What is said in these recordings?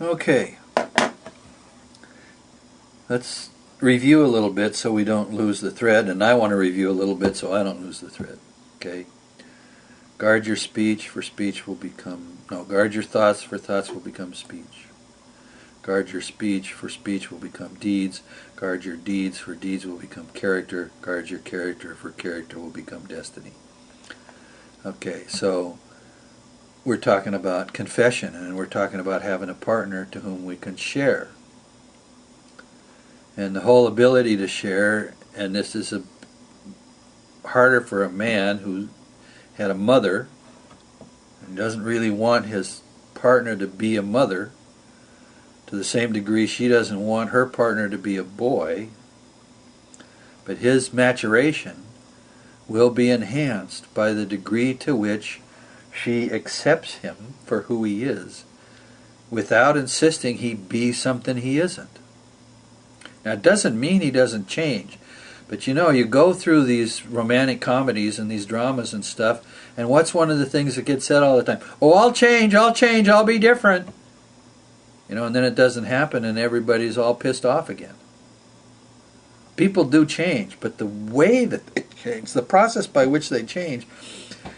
Okay, let's review a little bit so we don't lose the thread, and I want to review a little bit so I don't lose the thread. Okay, guard your speech, for speech will become, no, guard your thoughts, for thoughts will become speech. Guard your speech, for speech will become deeds. Guard your deeds, for deeds will become character. Guard your character, for character will become destiny. Okay, so we're talking about confession, and we're talking about having a partner to whom we can share. And the whole ability to share, and this is harder for a man who had a mother and doesn't really want his partner to be a mother to the same degree she doesn't want her partner to be a boy, but his maturation will be enhanced by the degree to which she accepts him for who he is without insisting he be something he isn't. Now, it doesn't mean he doesn't change, but you know, you go through these romantic comedies and these dramas and stuff, and what's one of the things that gets said all the time? Oh, I'll change, I'll be different. You know, and then it doesn't happen and everybody's all pissed off again. People do change, but the way that they change, the process by which they change,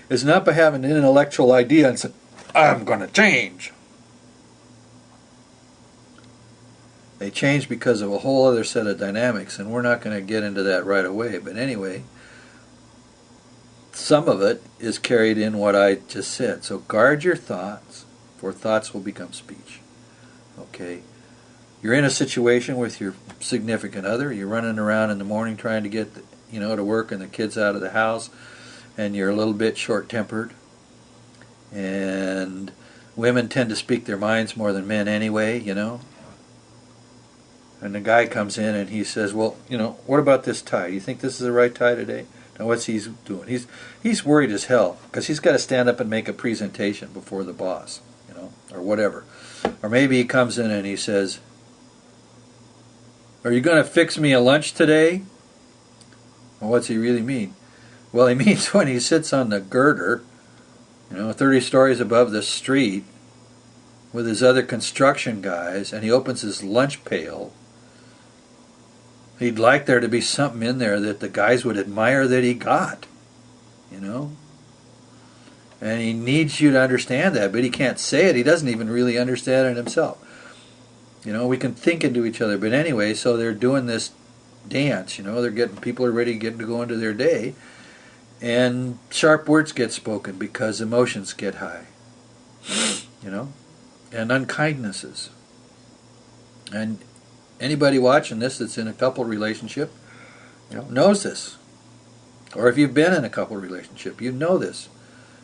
is not by having an intellectual idea and saying, I'm going to change. They change because of a whole other set of dynamics, and we're not going to get into that right away. But anyway, some of it is carried in what I just said. So guard your thoughts, for thoughts will become speech. Okay? You're in a situation with your significant other. You're running around in the morning trying to get to work and the kids out of the house, and you're a little bit short-tempered. And women tend to speak their minds more than men anyway, And the guy comes in and he says, well, what about this tie? You think this is the right tie today? Now what's he doing? He's worried as hell because he's got to stand up and make a presentation before the boss, or whatever. Or maybe he comes in and he says, are you going to fix me a lunch today? Well, what's he really mean? Well, he means when he sits on the girder, 30 stories above the street with his other construction guys, and he opens his lunch pail, he'd like there to be something in there that the guys would admire that he got, And he needs you to understand that, but he can't say it. He doesn't even really understand it himself. We can think into each other. But anyway, so they're doing this dance, people are ready to go into their day. And sharp words get spoken because emotions get high, and unkindnesses. And anybody watching this that's in a couple relationship, knows this. Or if you've been in a couple relationship, you know this.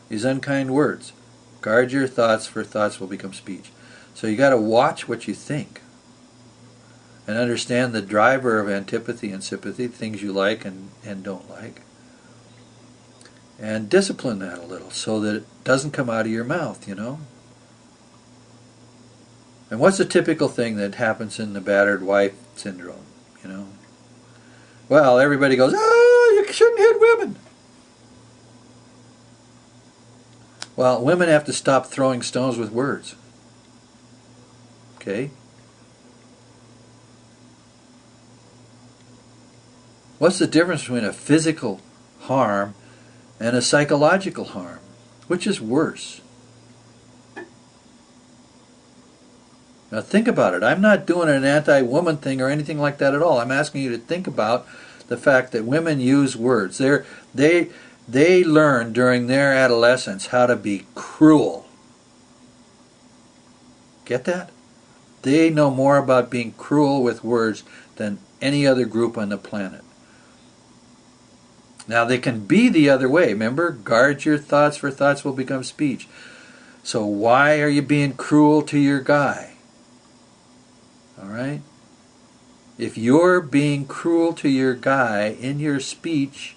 These unkind words. Guard your thoughts, for thoughts will become speech. So you got to watch what you think and understand the driver of antipathy and sympathy, things you like and don't like. And discipline that a little so that it doesn't come out of your mouth, And what's the typical thing that happens in the battered wife syndrome, Well, everybody goes, oh, you shouldn't hit women. Well, women have to stop throwing stones with words. Okay? What's the difference between a physical harm and a psychological harm? Which is worse? Now think about it. I'm not doing an anti-woman thing or anything like that at all. I'm asking you to think about the fact that women use words. They learn during their adolescence how to be cruel. Get that? They know more about being cruel with words than any other group on the planet. Now they can be the other way. Remember, guard your thoughts, for thoughts will become speech. So why are you being cruel to your guy? All right? If you're being cruel to your guy in your speech,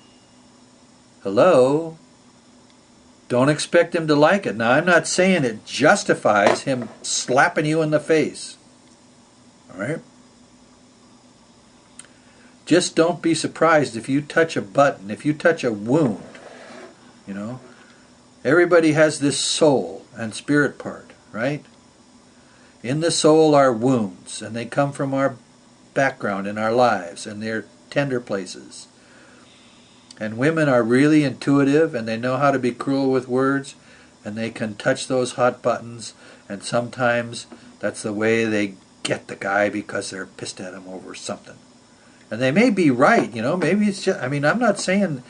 hello, don't expect him to like it. Now, I'm not saying it justifies him slapping you in the face. All right? Just don't be surprised if you touch a button, if you touch a wound. Everybody has this soul and spirit part, right? In the soul are wounds, and they come from our background in our lives, and they're tender places. And women are really intuitive, and they know how to be cruel with words, and they can touch those hot buttons, and sometimes that's the way they get the guy because they're pissed at him over something. And they may be right, maybe it's just, I'm not saying,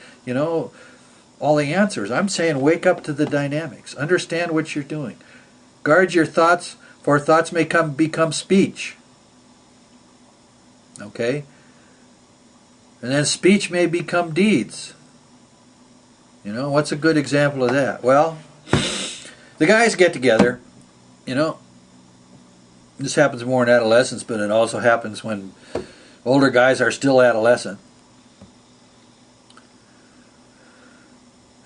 all the answers. I'm saying wake up to the dynamics. Understand what you're doing. Guard your thoughts, for thoughts may become speech. Okay? And then speech may become deeds. What's a good example of that? Well, the guys get together, this happens more in adolescence, but it also happens when older guys are still adolescent.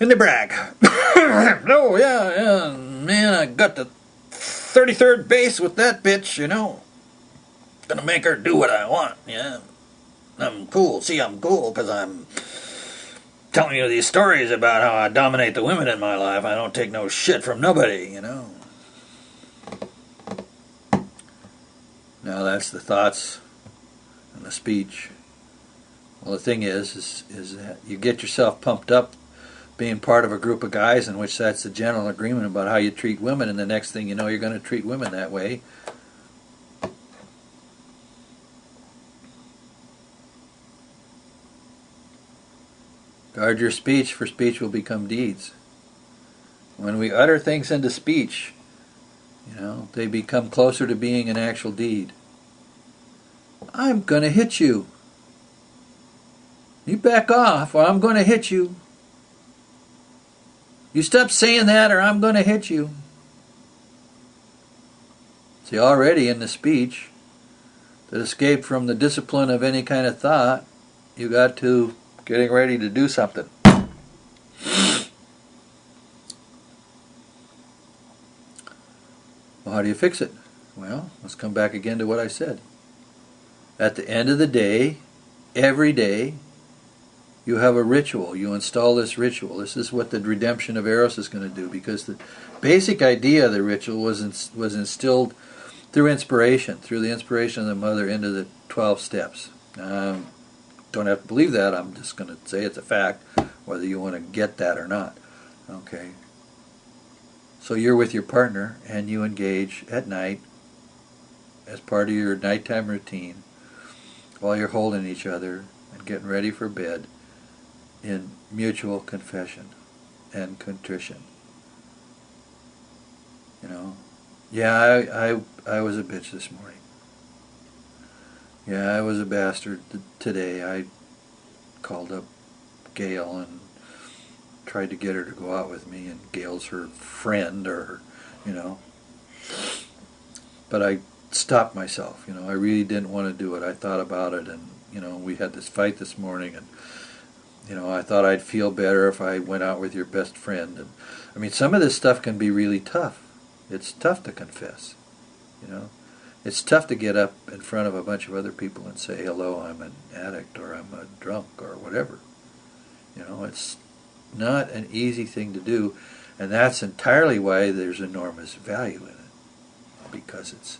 And they brag. Oh, yeah, man, I got the 33rd base with that bitch, Gonna make her do what I want, yeah. I'm cool. See, I'm cool because I'm telling you these stories about how I dominate the women in my life. I don't take no shit from nobody, Now that's the thoughts and the speech. Well, the thing is that you get yourself pumped up being part of a group of guys in which that's the general agreement about how you treat women, and the next thing you know, you're going to treat women that way. Guard your speech, for speech will become deeds. When we utter things into speech, they become closer to being an actual deed. I'm going to hit you. You back off or I'm going to hit you. You stop saying that or I'm going to hit you. See, already in the speech that escaped from the discipline of any kind of thought, you got to getting ready to do something. Well, how do you fix it? Well, let's come back again to what I said. At the end of the day, every day, you have a ritual. You install this ritual. This is what the redemption of Eros is going to do, because the basic idea of the ritual was instilled through the inspiration of the mother into the 12 steps. Don't have to believe that. I'm just going to say it's a fact, whether you want to get that or not. Okay. So you're with your partner and you engage at night as part of your nighttime routine while you're holding each other and getting ready for bed in mutual confession and contrition. Yeah, I was a bitch this morning. Yeah, I was a bastard today. I called up Gail and tried to get her to go out with me, and Gail's her friend, or but I stopped myself. I really didn't want to do it. I thought about it, and we had this fight this morning, and I thought I'd feel better if I went out with your best friend. And some of this stuff can be really tough. It's tough to confess. It's tough to get up in front of a bunch of other people and say, hello, I'm an addict, or I'm a drunk, or whatever. It's not an easy thing to do, and that's entirely why there's enormous value in it, because it's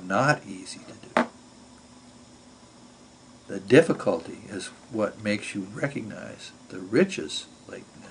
not easy to do. The difficulty is what makes you recognize the riches latent in it.